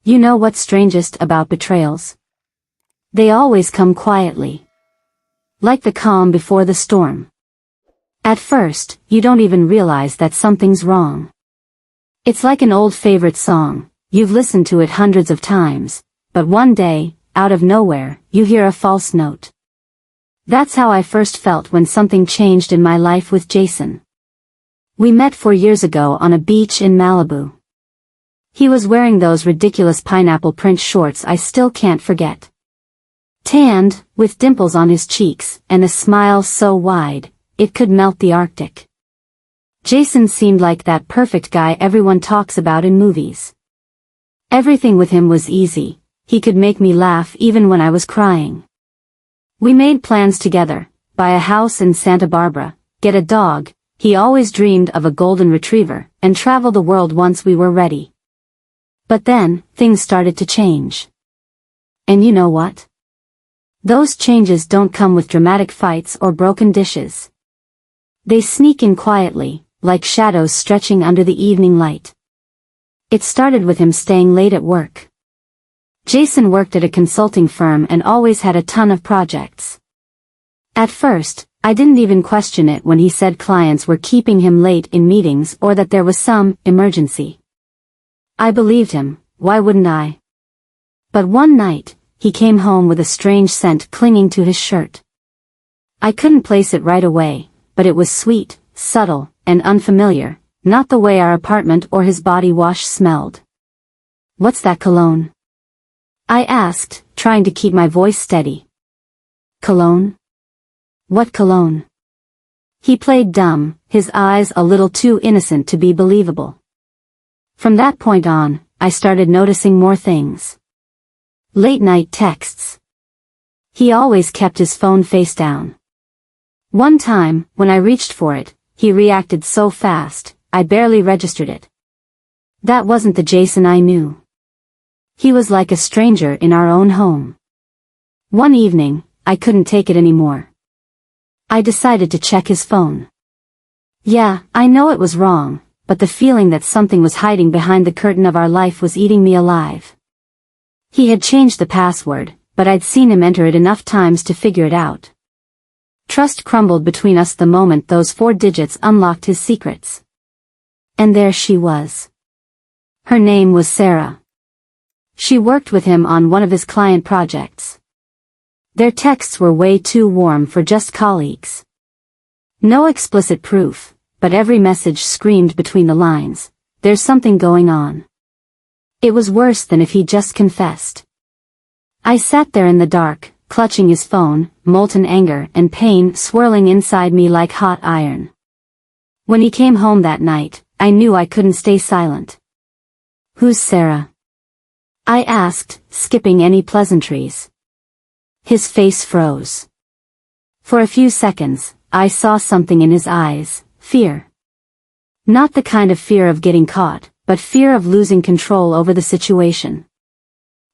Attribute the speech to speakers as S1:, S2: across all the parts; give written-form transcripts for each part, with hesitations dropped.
S1: You know what's strangest about betrayals? They always come quietly. Like the calm before the storm. At first, you don't even realize that something's wrong. It's like an old favorite song, you've listened to it hundreds of times, but one day, out of nowhere, you hear a false note. That's how I first felt when something changed in my life with Jason. We met 4 years ago on a beach in Malibu. He was wearing those ridiculous pineapple print shorts I still can't forget. Tanned, with dimples on his cheeks, and a smile so wide, it could melt the Arctic. Jason seemed like that perfect guy everyone talks about in movies. Everything with him was easy, he could make me laugh even when I was crying. We made plans together, buy a house in Santa Barbara, get a dog, he always dreamed of a golden retriever, and travel the world once we were ready. But then, things started to change. And you know what? Those changes don't come with dramatic fights or broken dishes. They sneak in quietly, like shadows stretching under the evening light. It started with him staying late at work. Jason worked at a consulting firm and always had a ton of projects. At first, I didn't even question it when he said clients were keeping him late in meetings or that there was some emergency. I believed him, why wouldn't I? But one night, he came home with a strange scent clinging to his shirt. I couldn't place it right away, but it was sweet, subtle, and unfamiliar, not the way our apartment or his body wash smelled. "What's that cologne?" I asked, trying to keep my voice steady. "Cologne? What cologne?" He played dumb, his eyes a little too innocent to be believable. From that point on, I started noticing more things. Late-night texts. He always kept his phone face down. One time, when I reached for it, he reacted so fast, I barely registered it. That wasn't the Jason I knew. He was like a stranger in our own home. One evening, I couldn't take it anymore. I decided to check his phone. Yeah, I know it was wrong, but the feeling that something was hiding behind the curtain of our life was eating me alive. He had changed the password, but I'd seen him enter it enough times to figure it out. Trust crumbled between us the moment those 4 digits unlocked his secrets. And there she was. Her name was Sarah. She worked with him on one of his client projects. Their texts were way too warm for just colleagues. No explicit proof, but every message screamed between the lines, "There's something going on." It was worse than if he just confessed. I sat there in the dark, clutching his phone, molten anger and pain swirling inside me like hot iron. When he came home that night, I knew I couldn't stay silent. "Who's Sarah?" I asked, skipping any pleasantries. His face froze. For a few seconds, I saw something in his eyes, fear. Not the kind of fear of getting caught, but fear of losing control over the situation.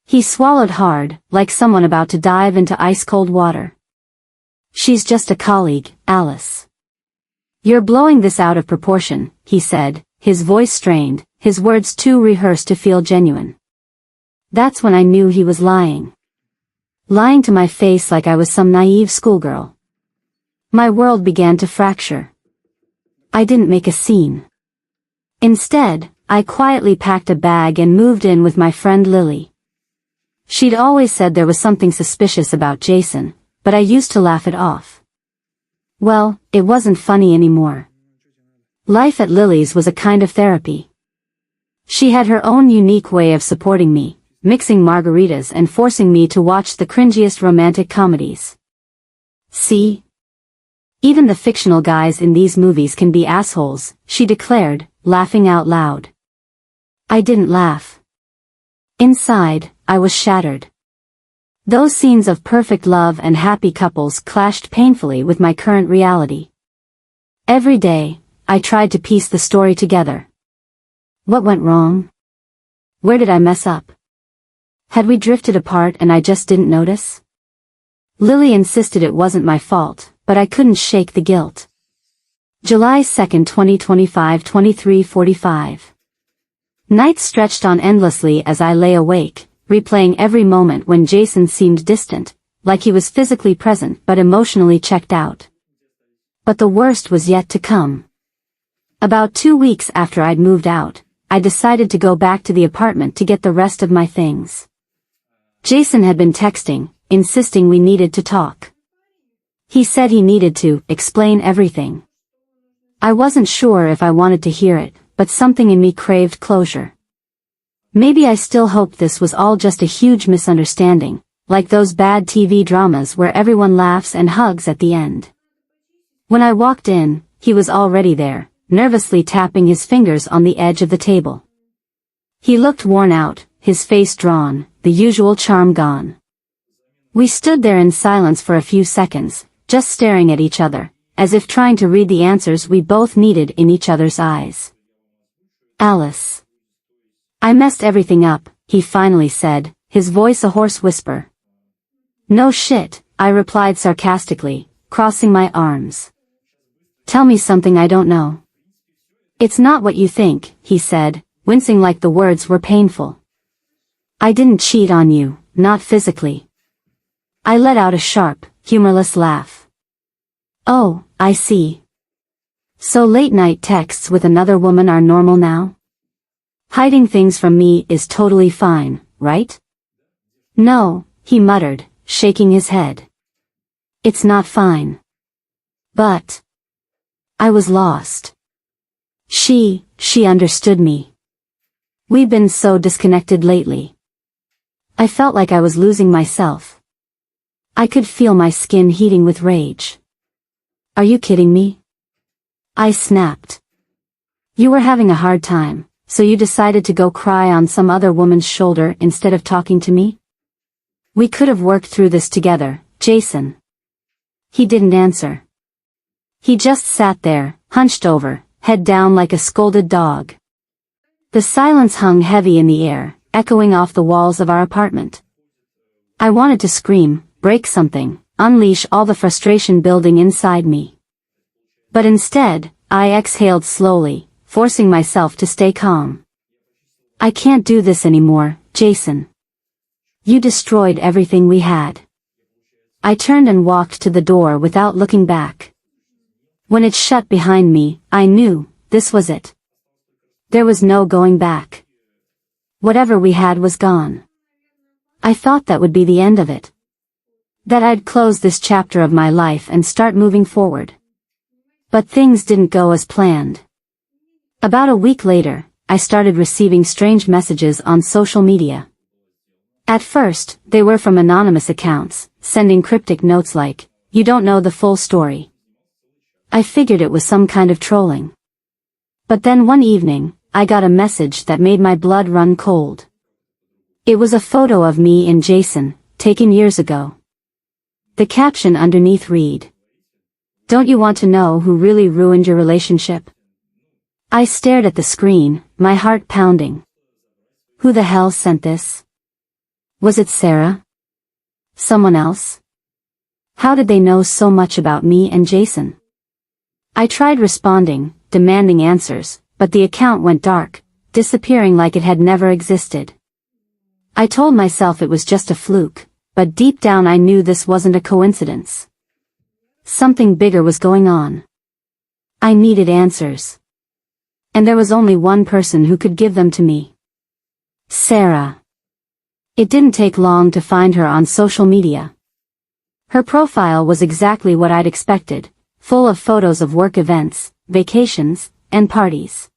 S1: He swallowed hard, like someone about to dive into ice-cold water. "She's just a colleague, Alice." "You're blowing this out of proportion," he said, his voice strained, his words too rehearsed to feel genuine. That's when I knew he was lying. Lying to my face like I was some naive schoolgirl. My world began to fracture. I didn't make a scene. Instead, I quietly packed a bag and moved in with my friend Lily. She'd always said there was something suspicious about Jason, but I used to laugh it off. Well, it wasn't funny anymore. Life at Lily's was a kind of therapy. She had her own unique way of supporting me, mixing margaritas and forcing me to watch the cringiest romantic comedies. "See? Even the fictional guys in these movies can be assholes," she declared, laughing out loud. I didn't laugh. Inside, I was shattered. Those scenes of perfect love and happy couples clashed painfully with my current reality. Every day, I tried to piece the story together. What went wrong? Where did I mess up? Had we drifted apart and I just didn't notice? Lily insisted it wasn't my fault, but I couldn't shake the guilt. July 2, 2025, 23:45. Nights stretched on endlessly as I lay awake, replaying every moment when Jason seemed distant, like he was physically present but emotionally checked out. But the worst was yet to come. About 2 weeks after I'd moved out, I decided to go back to the apartment to get the rest of my things. Jason had been texting, insisting we needed to talk. He said he needed to explain everything. I wasn't sure if I wanted to hear it, but something in me craved closure. Maybe I still hoped this was all just a huge misunderstanding, like those bad TV dramas where everyone laughs and hugs at the end. When I walked in, he was already there, nervously tapping his fingers on the edge of the table. He looked worn out, his face drawn, the usual charm gone. We stood there in silence for a few seconds, just staring at each other, as if trying to read the answers we both needed in each other's eyes. Alice. I messed everything up, he finally said, his voice a hoarse whisper. No shit, I replied sarcastically, crossing my arms. Tell me something I don't know. It's not what you think, he said, wincing like the words were painful. I didn't cheat on you, not physically. I let out a sharp, humorless laugh. Oh, I see. So late-night texts with another woman are normal now? Hiding things from me is totally fine, right? No, he muttered, shaking his head. It's not fine. But I was lost. She understood me. We've been so disconnected lately. I felt like I was losing myself. I could feel my skin heating with rage. Are you kidding me? I snapped. You were having a hard time, so you decided to go cry on some other woman's shoulder instead of talking to me? We could have worked through this together, Jason. He didn't answer. He just sat there, hunched over, head down like a scolded dog. The silence hung heavy in the air, echoing off the walls of our apartment. I wanted to scream, break something, unleash all the frustration building inside me. But instead, I exhaled slowly, forcing myself to stay calm. I can't do this anymore, Jason. You destroyed everything we had. I turned and walked to the door without looking back. When it shut behind me, I knew, this was it. There was no going back. Whatever we had was gone. I thought that would be the end of it. That I'd close this chapter of my life and start moving forward. But things didn't go as planned. About a week later, I started receiving strange messages on social media. At first, they were from anonymous accounts, sending cryptic notes like, "You don't know the full story." I figured it was some kind of trolling. But then one evening, I got a message that made my blood run cold. It was a photo of me and Jason, taken years ago. The caption underneath read, "Don't you want to know who really ruined your relationship?" I stared at the screen, my heart pounding. Who the hell sent this? Was it Sarah? Someone else? How did they know so much about me and Jason? I tried responding, demanding answers, but the account went dark, disappearing like it had never existed. I told myself it was just a fluke, but deep down I knew this wasn't a coincidence. Something bigger was going on. I needed answers. And there was only one person who could give them to me. Sarah. It didn't take long to find her on social media. Her profile was exactly what I'd expected, full of photos of work events, vacations, and parties.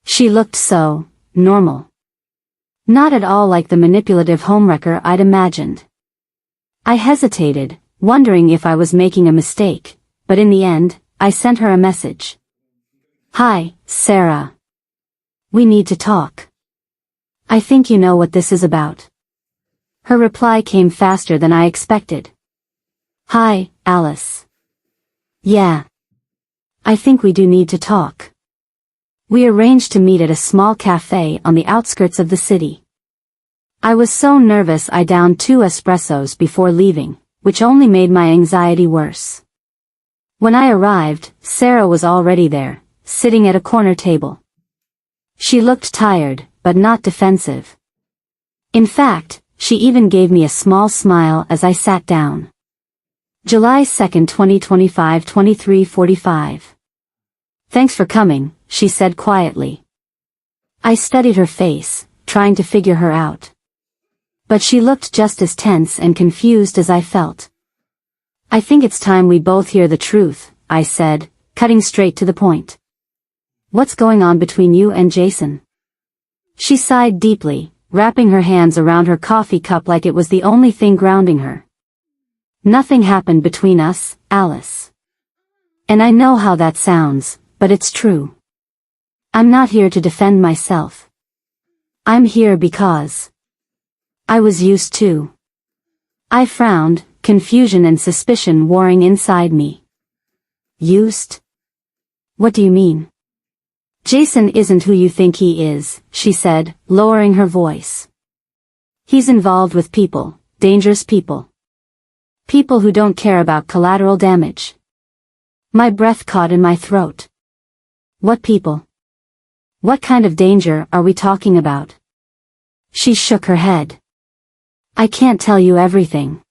S1: She looked so normal. Not at all like the manipulative homewrecker I'd imagined. I hesitated, wondering if I was making a mistake, but in the end, I sent her a message. Hi, Sarah. We need to talk. I think you know what this is about. Her reply came faster than I expected. Hi, Alice. Yeah. I think we do need to talk. We arranged to meet at a small cafe on the outskirts of the city. I was so nervous I downed 2 espressos before leaving, which only made my anxiety worse. When I arrived, Sarah was already there, sitting at a corner table. She looked tired, but not defensive. In fact, she even gave me a small smile as I sat down. July 2, 2025, 23:45. Thanks for coming, she said quietly. I studied her face, trying to figure her out. But she looked just as tense and confused as I felt. I think it's time we both hear the truth, I said, cutting straight to the point. What's going on between you and Jason? She sighed deeply, wrapping her hands around her coffee cup like it was the only thing grounding her. Nothing happened between us, Alice. And I know how that sounds, but it's true. I'm not here to defend myself. I'm here because I was used to. I frowned, confusion and suspicion warring inside me. Used? What do you mean? Jason isn't who you think he is, she said, lowering her voice. He's involved with people, dangerous people. People who don't care about collateral damage. My breath caught in my throat. What people? What kind of danger are we talking about? She shook her head. I can't tell you everything.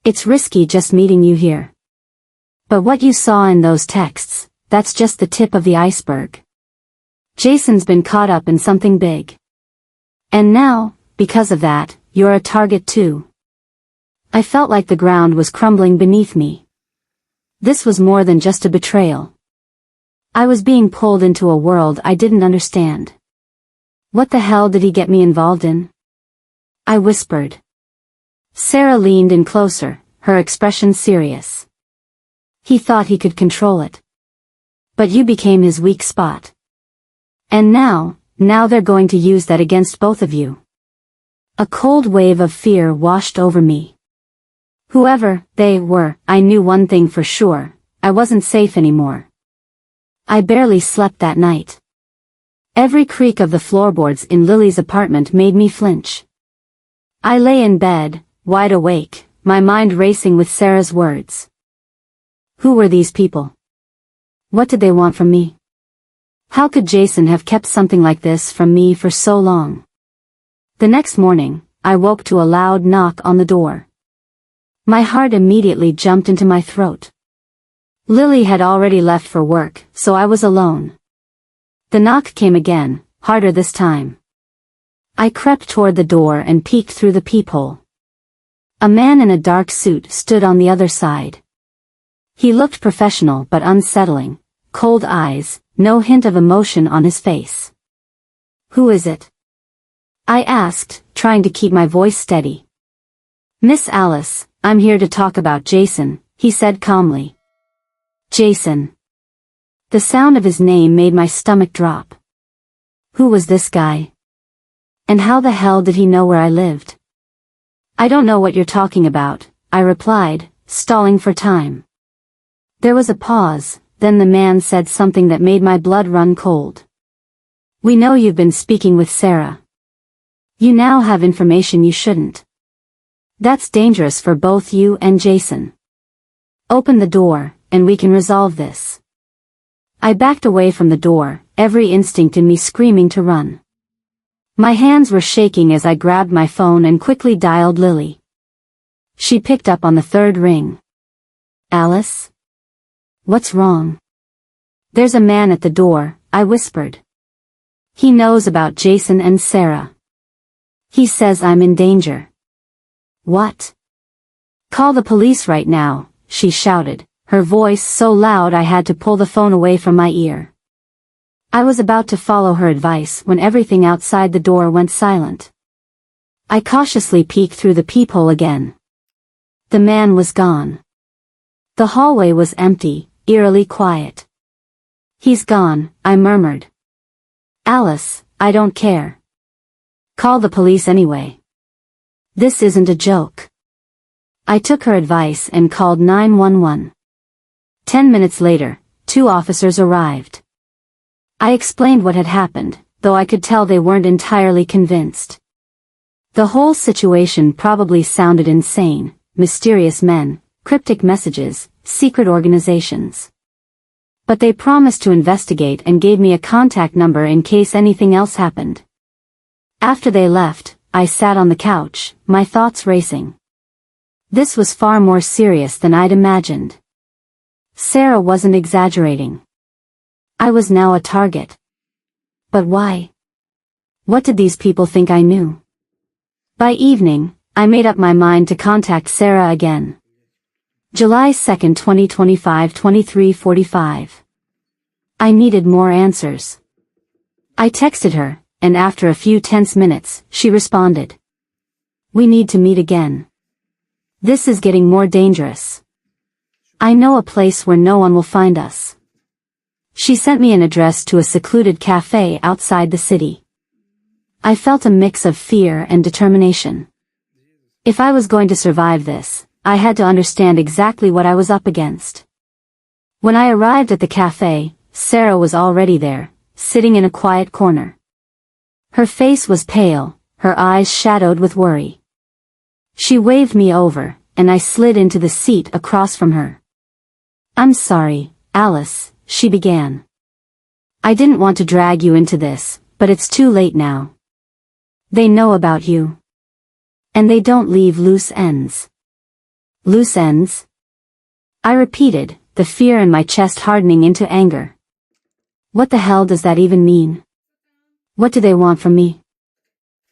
S1: It's risky just meeting you here. But what you saw in those texts, that's just the tip of the iceberg. Jason's been caught up in something big. And now, because of that, you're a target too. I felt like the ground was crumbling beneath me. This was more than just a betrayal. I was being pulled into a world I didn't understand. What the hell did he get me involved in? I whispered. Sarah leaned in closer, her expression serious. He thought he could control it. But you became his weak spot. And now they're going to use that against both of you. A cold wave of fear washed over me. Whoever they were, I knew one thing for sure, I wasn't safe anymore. I barely slept that night. Every creak of the floorboards in Lily's apartment made me flinch. I lay in bed, wide awake, my mind racing with Sarah's words. Who were these people? What did they want from me? How could Jason have kept something like this from me for so long? The next morning, I woke to a loud knock on the door. My heart immediately jumped into my throat. Lily had already left for work, so I was alone. The knock came again, harder this time. I crept toward the door and peeked through the peephole. A man in a dark suit stood on the other side. He looked professional but unsettling, cold eyes, no hint of emotion on his face. Who is it? I asked, trying to keep my voice steady. Miss Alice, I'm here to talk about Jason, he said calmly. Jason. The sound of his name made my stomach drop. Who was this guy? And how the hell did he know where I lived? I don't know what you're talking about, I replied, stalling for time. There was a pause, then the man said something that made my blood run cold. We know you've been speaking with Sarah. You now have information you shouldn't. That's dangerous for both you and Jason. Open the door, and we can resolve this. I backed away from the door, every instinct in me screaming to run. My hands were shaking as I grabbed my phone and quickly dialed Lily. She picked up on the third ring. Alice? What's wrong? There's a man at the door, I whispered. He knows about Jason and Sarah. He says I'm in danger. What? Call the police right now, she shouted, her voice so loud I had to pull the phone away from my ear. I was about to follow her advice when everything outside the door went silent. I cautiously peeked through the peephole again. The man was gone. The hallway was empty, eerily quiet. He's gone, I murmured. Alice, I don't care. Call the police anyway. This isn't a joke. I took her advice and called 911. 10 minutes later, 2 officers arrived. I explained what had happened, though I could tell they weren't entirely convinced. The whole situation probably sounded insane, mysterious men, cryptic messages, secret organizations. But they promised to investigate and gave me a contact number in case anything else happened. After they left, I sat on the couch, my thoughts racing. This was far more serious than I'd imagined. Sarah wasn't exaggerating. I was now a target. But why? What did these people think I knew? By evening, I made up my mind to contact Sarah again. July 2, 2025, 23:45. I needed more answers. I texted her, and after a few tense minutes, she responded. We need to meet again. This is getting more dangerous. I know a place where no one will find us. She sent me an address to a secluded cafe outside the city. I felt a mix of fear and determination. If I was going to survive this, I had to understand exactly what I was up against. When I arrived at the cafe, Sarah was already there, sitting in a quiet corner. Her face was pale, her eyes shadowed with worry. She waved me over, and I slid into the seat across from her. I'm sorry, Alice, she began. I didn't want to drag you into this, but it's too late now. They know about you. And they don't leave loose ends. Loose ends? I repeated, the fear in my chest hardening into anger. What the hell does that even mean? What do they want from me?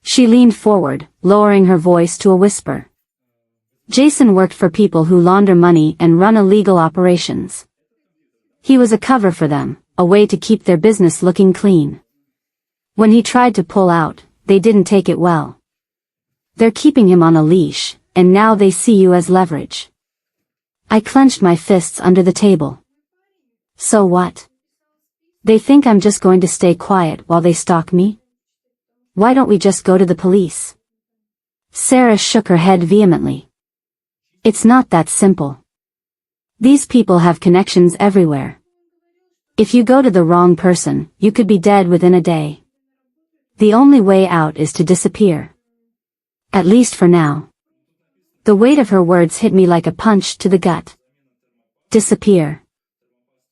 S1: She leaned forward, lowering her voice to a whisper. Jason worked for people who launder money and run illegal operations. He was a cover for them, a way to keep their business looking clean. When he tried to pull out, they didn't take it well. They're keeping him on a leash, and now they see you as leverage. I clenched my fists under the table. So what? They think I'm just going to stay quiet while they stalk me? Why don't we just go to the police? Sarah shook her head vehemently. It's not that simple. These people have connections everywhere. If you go to the wrong person, you could be dead within a day. The only way out is to disappear. At least for now. The weight of her words hit me like a punch to the gut. Disappear.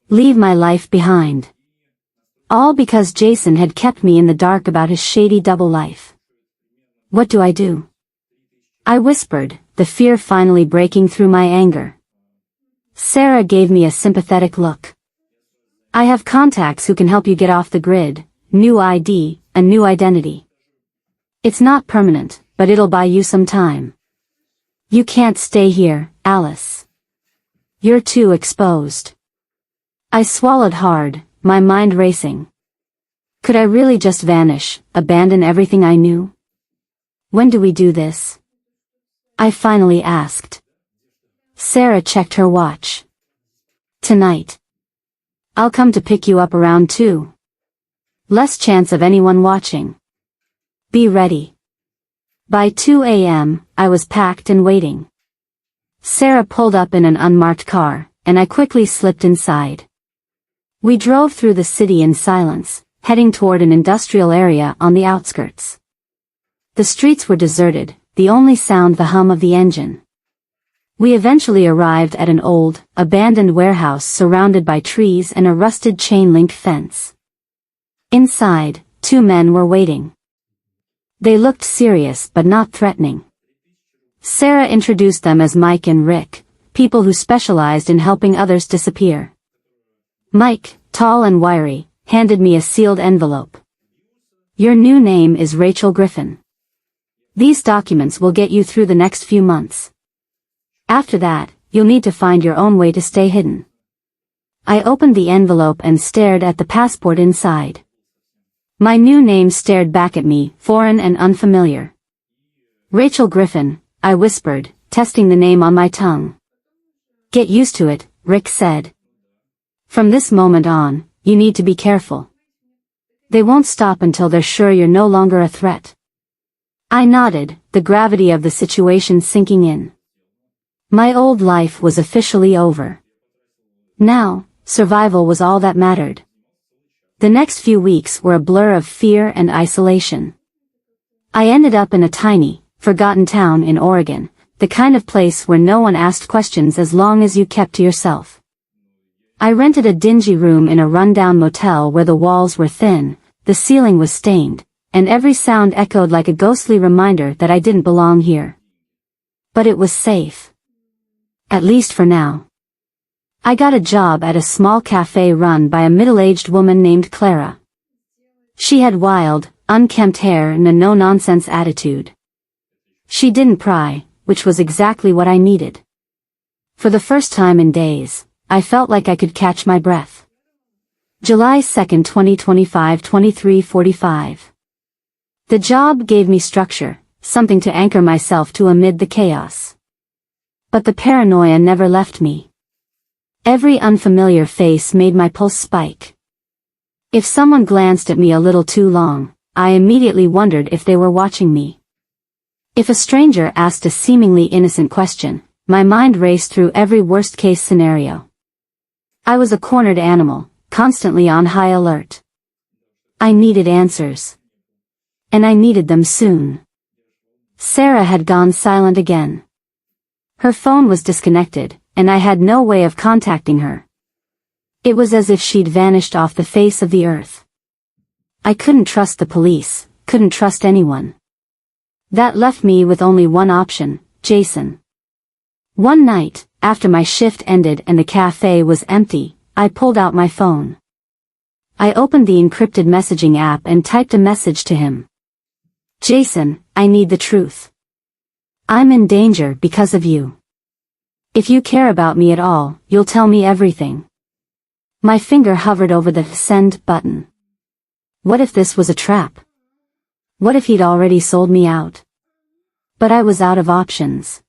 S1: Leave my life behind. All because Jason had kept me in the dark about his shady double life. What do I do? I whispered, the fear finally breaking through my anger. Sarah gave me a sympathetic look. I have contacts who can help you get off the grid, new ID, a new identity. It's not permanent, but it'll buy you some time. You can't stay here, Alice. You're too exposed. I swallowed hard, my mind racing. Could I really just vanish, abandon everything I knew? When do we do this? I finally asked. Sarah checked her watch. Tonight. I'll come to pick you up around 2. Less chance of anyone watching. Be ready. By 2 a.m., I was packed and waiting. Sarah pulled up in an unmarked car, and I quickly slipped inside. We drove through the city in silence, heading toward an industrial area on the outskirts. The streets were deserted, the only sound the hum of the engine. We eventually arrived at an old, abandoned warehouse surrounded by trees and a rusted chain-link fence. Inside, 2 men were waiting. They looked serious but not threatening. Sarah introduced them as Mike and Rick, people who specialized in helping others disappear. Mike, tall and wiry, handed me a sealed envelope. Your new name is Rachel Griffin. These documents will get you through the next few months. After that, you'll need to find your own way to stay hidden. I opened the envelope and stared at the passport inside. My new name stared back at me, foreign and unfamiliar. Rachel Griffin, I whispered, testing the name on my tongue. Get used to it, Rick said. From this moment on, you need to be careful. They won't stop until they're sure you're no longer a threat. I nodded, the gravity of the situation sinking in. My old life was officially over. Now, survival was all that mattered. The next few weeks were a blur of fear and isolation. I ended up in a tiny, forgotten town in Oregon, the kind of place where no one asked questions as long as you kept to yourself. I rented a dingy room in a rundown motel where the walls were thin, the ceiling was stained, and every sound echoed like a ghostly reminder that I didn't belong here. But it was safe. At least for now. I got a job at a small cafe run by a middle-aged woman named Clara. She had wild, unkempt hair and a no-nonsense attitude. She didn't pry, which was exactly what I needed. For the first time in days, I felt like I could catch my breath. July 2, 2025, 23:45. The job gave me structure, something to anchor myself to amid the chaos. But the paranoia never left me. Every unfamiliar face made my pulse spike. If someone glanced at me a little too long, I immediately wondered if they were watching me. If a stranger asked a seemingly innocent question, my mind raced through every worst-case scenario. I was a cornered animal, constantly on high alert. I needed answers. And I needed them soon. Sarah had gone silent again. Her phone was disconnected, and I had no way of contacting her. It was as if she'd vanished off the face of the earth. I couldn't trust the police, couldn't trust anyone. That left me with only one option, Jason. One night, after my shift ended and the cafe was empty, I pulled out my phone. I opened the encrypted messaging app and typed a message to him. Jason, I need the truth. I'm in danger because of you. If you care about me at all, you'll tell me everything. My finger hovered over the send button. What if this was a trap? What if he'd already sold me out? But I was out of options.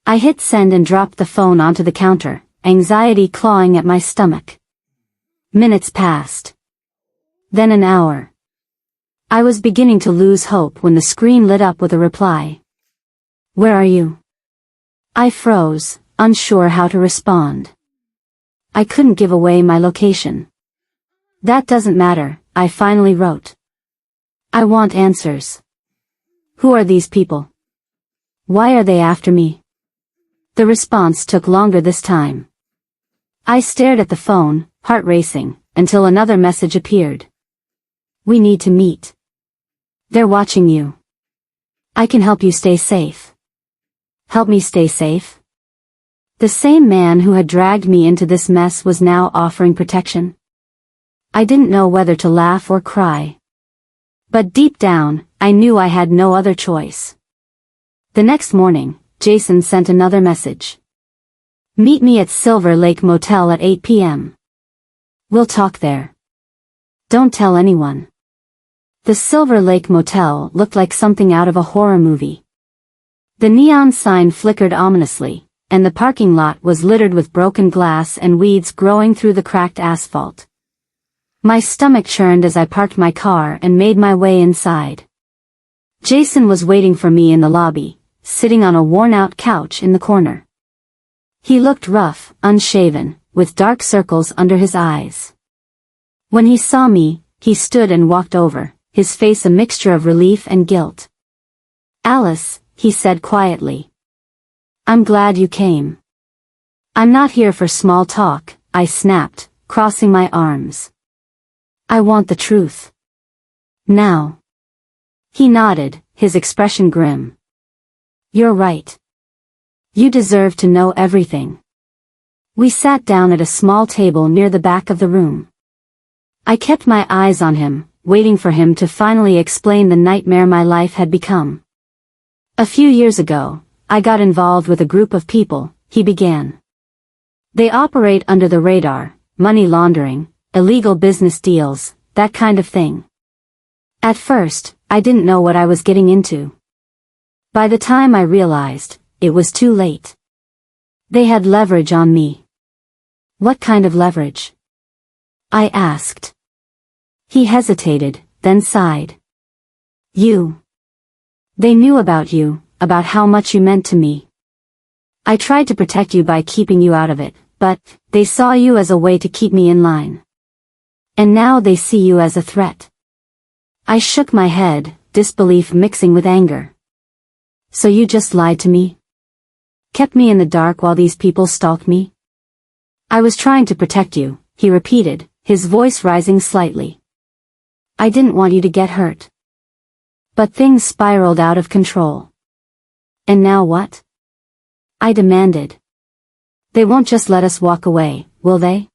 S1: I hit send and dropped the phone onto the counter, anxiety clawing at my stomach. Minutes passed. Then an hour. I was beginning to lose hope when the screen lit up with a reply. Where are you? I froze, unsure how to respond. I couldn't give away my location. That doesn't matter, I finally wrote. I want answers. Who are these people? Why are they after me? The response took longer this time. I stared at the phone, heart racing, until another message appeared. We need to meet. They're watching you. I can help you stay safe. Help me stay safe? The same man who had dragged me into this mess was now offering protection. I didn't know whether to laugh or cry. But deep down, I knew I had no other choice. The next morning, Jason sent another message. Meet me at Silver Lake Motel at 8 p.m. We'll talk there. Don't tell anyone. The Silver Lake Motel looked like something out of a horror movie. The neon sign flickered ominously, and the parking lot was littered with broken glass and weeds growing through the cracked asphalt. My stomach churned as I parked my car and made my way inside. Jason was waiting for me in the lobby, sitting on a worn-out couch in the corner. He looked rough, unshaven, with dark circles under his eyes. When he saw me, he stood and walked over, his face a mixture of relief and guilt. Alice, he said quietly. I'm glad you came. I'm not here for small talk, I snapped, crossing my arms. I want the truth. Now. He nodded, his expression grim. You're right. You deserve to know everything. We sat down at a small table near the back of the room. I kept my eyes on him, waiting for him to finally explain the nightmare my life had become. A few years ago, I got involved with a group of people, he began. They operate under the radar, money laundering, illegal business deals, that kind of thing. At first, I didn't know what I was getting into. By the time I realized, it was too late. They had leverage on me. What kind of leverage? I asked. He hesitated, then sighed. You. They knew about you, about how much you meant to me. I tried to protect you by keeping you out of it, but they saw you as a way to keep me in line. And now they see you as a threat. I shook my head, disbelief mixing with anger. So you just lied to me? Kept me in the dark while these people stalked me? I was trying to protect you, he repeated, his voice rising slightly. I didn't want you to get hurt. But things spiraled out of control. And now what? I demanded. They won't just let us walk away, will they?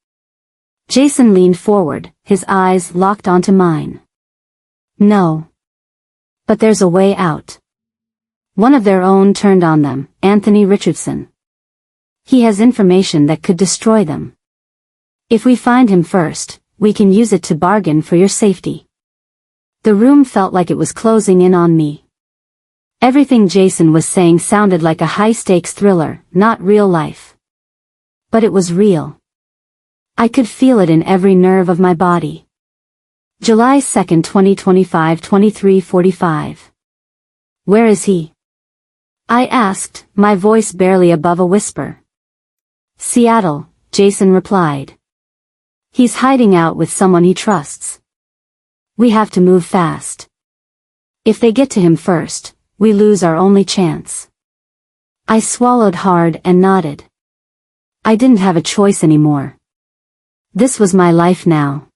S1: Jason leaned forward, his eyes locked onto mine. No. But there's a way out. One of their own turned on them, Anthony Richardson. He has information that could destroy them. If we find him first, we can use it to bargain for your safety. The room felt like it was closing in on me. Everything Jason was saying sounded like a high-stakes thriller, not real life. But it was real. I could feel it in every nerve of my body. July 2, 2025, 23:45. Where is he? I asked, my voice barely above a whisper. Seattle, Jason replied. He's hiding out with someone he trusts. We have to move fast. If they get to him first, we lose our only chance. I swallowed hard and nodded. I didn't have a choice anymore. This was my life now.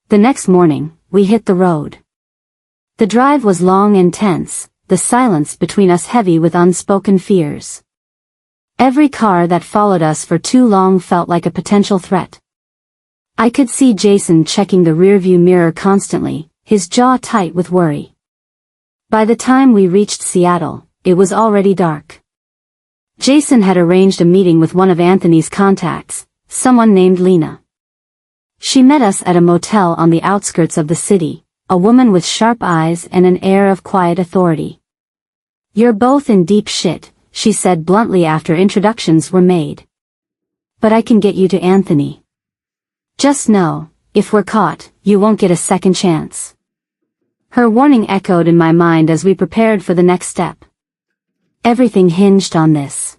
S1: The next morning, we hit the road. The drive was long and tense, the silence between us heavy with unspoken fears. Every car that followed us for too long felt like a potential threat. I could see Jason checking the rearview mirror constantly, his jaw tight with worry. By the time we reached Seattle, it was already dark. Jason had arranged a meeting with one of Anthony's contacts, someone named Lena. She met us at a motel on the outskirts of the city, a woman with sharp eyes and an air of quiet authority. You're both in deep shit, she said bluntly after introductions were made. But I can get you to Anthony. Just know, if we're caught, you won't get a second chance. Her warning echoed in my mind as we prepared for the next step. Everything hinged on this.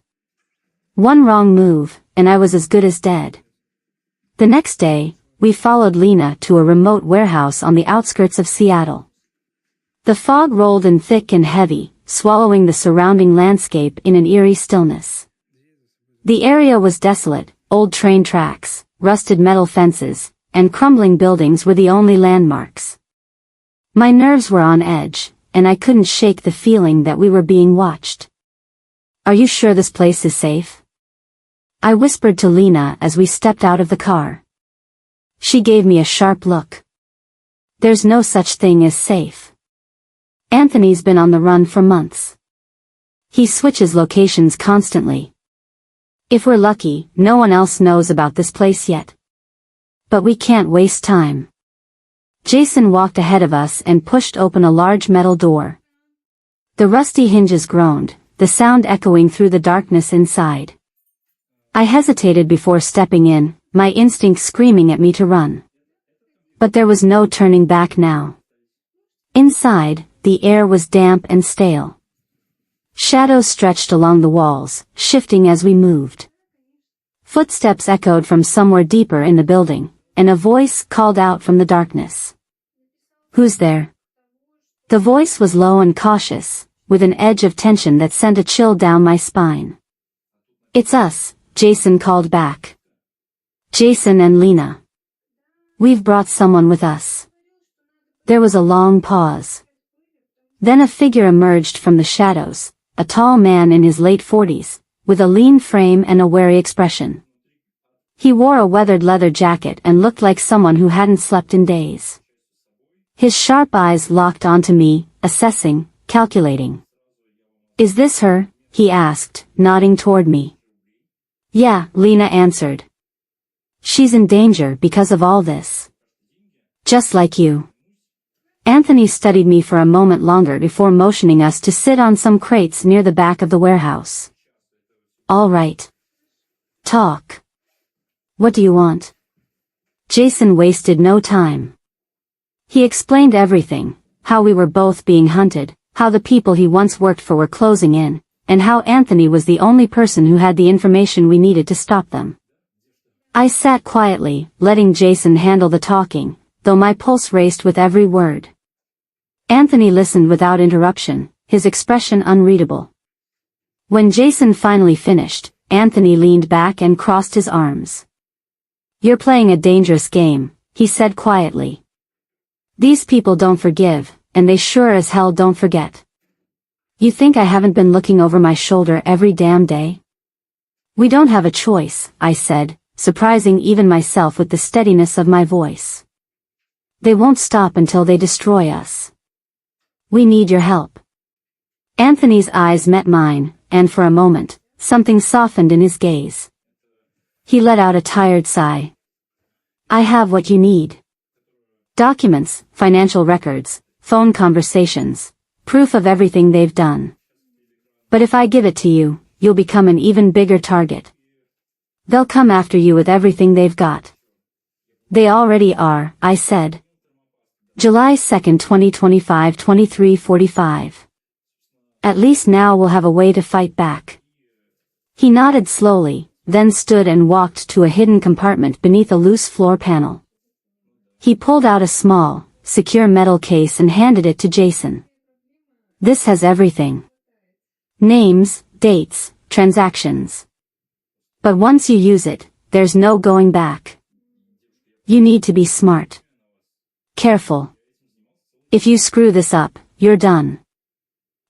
S1: One wrong move, and I was as good as dead. The next day, we followed Lena to a remote warehouse on the outskirts of Seattle. The fog rolled in thick and heavy, swallowing the surrounding landscape in an eerie stillness. The area was desolate, old train tracks, rusted metal fences, and crumbling buildings were the only landmarks. My nerves were on edge, and I couldn't shake the feeling that we were being watched. Are you sure this place is safe? I whispered to Lena as we stepped out of the car. She gave me a sharp look. There's no such thing as safe. Anthony's been on the run for months. He switches locations constantly. If we're lucky, no one else knows about this place yet. But we can't waste time. Jason walked ahead of us and pushed open a large metal door. The rusty hinges groaned, the sound echoing through the darkness inside. I hesitated before stepping in, my instinct screaming at me to run. But there was no turning back now. Inside, the air was damp and stale. Shadows stretched along the walls, shifting as we moved. Footsteps echoed from somewhere deeper in the building, and a voice called out from the darkness. Who's there? The voice was low and cautious, with an edge of tension that sent a chill down my spine. It's us, Jason called back. Jason and Lena. We've brought someone with us. There was a long pause. Then a figure emerged from the shadows, a tall man in his late 40s, with a lean frame and a wary expression. He wore a weathered leather jacket and looked like someone who hadn't slept in days. His sharp eyes locked onto me, assessing, calculating. Is this her? He asked, nodding toward me. Yeah, Lena answered. She's in danger because of all this. Just like you. Anthony studied me for a moment longer before motioning us to sit on some crates near the back of the warehouse. All right. Talk. What do you want? Jason wasted no time. He explained everything, how we were both being hunted, how the people he once worked for were closing in, and how Anthony was the only person who had the information we needed to stop them. I sat quietly, letting Jason handle the talking, though my pulse raced with every word. Anthony listened without interruption, his expression unreadable. When Jason finally finished, Anthony leaned back and crossed his arms. You're playing a dangerous game, he said quietly. These people don't forgive, and they sure as hell don't forget. You think I haven't been looking over my shoulder every damn day? We don't have a choice, I said, surprising even myself with the steadiness of my voice. They won't stop until they destroy us. We need your help. Anthony's eyes met mine, and for a moment, something softened in his gaze. He let out a tired sigh. I have what you need. Documents, financial records, phone conversations, proof of everything they've done. But if I give it to you, you'll become an even bigger target. They'll come after you with everything they've got. They already are, I said. July 2nd, 2025, 23:45. At least now we'll have a way to fight back. He nodded slowly, then stood and walked to a hidden compartment beneath a loose floor panel. He pulled out a small, secure metal case and handed it to Jason. This has everything. Names, dates, transactions. But once you use it, there's no going back. You need to be smart. Careful. If you screw this up, you're done.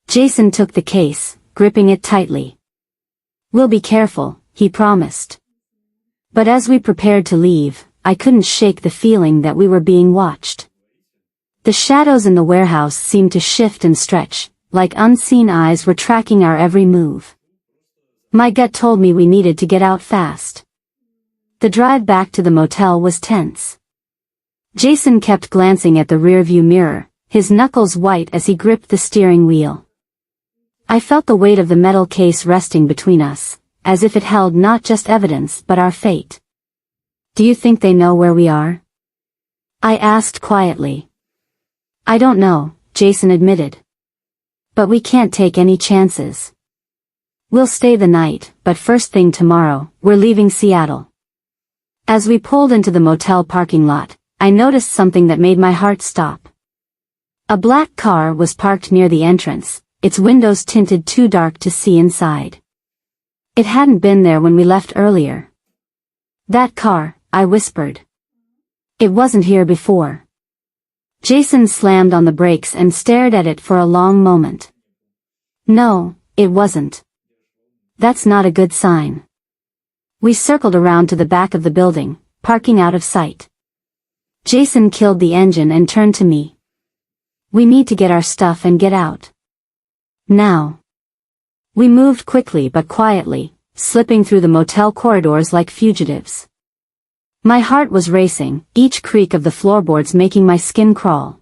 S1: Jason took the case, gripping it tightly. We'll be careful, he promised. But as we prepared to leave, I couldn't shake the feeling that we were being watched. The shadows in the warehouse seemed to shift and stretch, like unseen eyes were tracking our every move. My gut told me we needed to get out fast. The drive back to the motel was tense. Jason kept glancing at the rearview mirror, his knuckles white as he gripped the steering wheel. I felt the weight of the metal case resting between us, as if it held not just evidence but our fate. Do you think they know where we are? I asked quietly. I don't know, Jason admitted. But we can't take any chances. We'll stay the night, but first thing tomorrow, we're leaving Seattle. As we pulled into the motel parking lot, I noticed something that made my heart stop. A black car was parked near the entrance, its windows tinted too dark to see inside. It hadn't been there when we left earlier. That car, I whispered. It wasn't here before. Jason slammed on the brakes and stared at it for a long moment. No, it wasn't. That's not a good sign. We circled around to the back of the building, parking out of sight. Jason killed the engine and turned to me. We need to get our stuff and get out. Now. We moved quickly but quietly, slipping through the motel corridors like fugitives. My heart was racing, each creak of the floorboards making my skin crawl.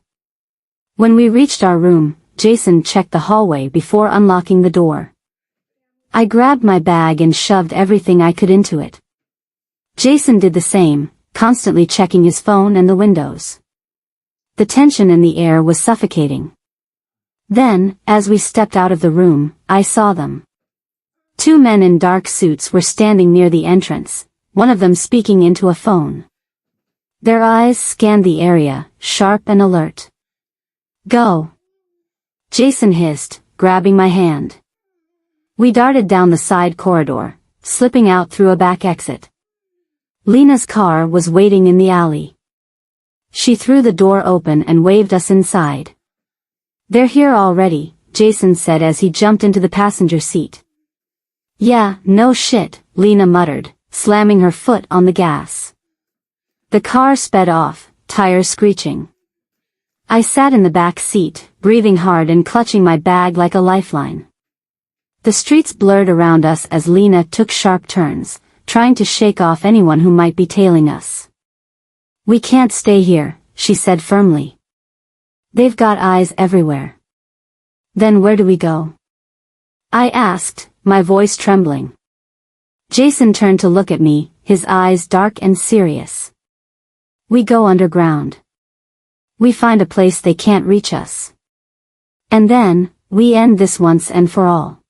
S1: When we reached our room, Jason checked the hallway before unlocking the door. I grabbed my bag and shoved everything I could into it. Jason did the same, constantly checking his phone and the windows. The tension in the air was suffocating. Then, as we stepped out of the room, I saw them. Two men in dark suits were standing near the entrance, one of them speaking into a phone. Their eyes scanned the area, sharp and alert. Go! Jason hissed, grabbing my hand. We darted down the side corridor, slipping out through a back exit. Lena's car was waiting in the alley. She threw the door open and waved us inside. They're here already, Jason said as he jumped into the passenger seat. Yeah, no shit, Lena muttered, slamming her foot on the gas. The car sped off, tires screeching. I sat in the back seat, breathing hard and clutching my bag like a lifeline. The streets blurred around us as Lena took sharp turns, trying to shake off anyone who might be tailing us. We can't stay here, she said firmly. They've got eyes everywhere. Then where do we go? I asked, my voice trembling. Jason turned to look at me, his eyes dark and serious. We go underground. We find a place they can't reach us. And then, we end this once and for all.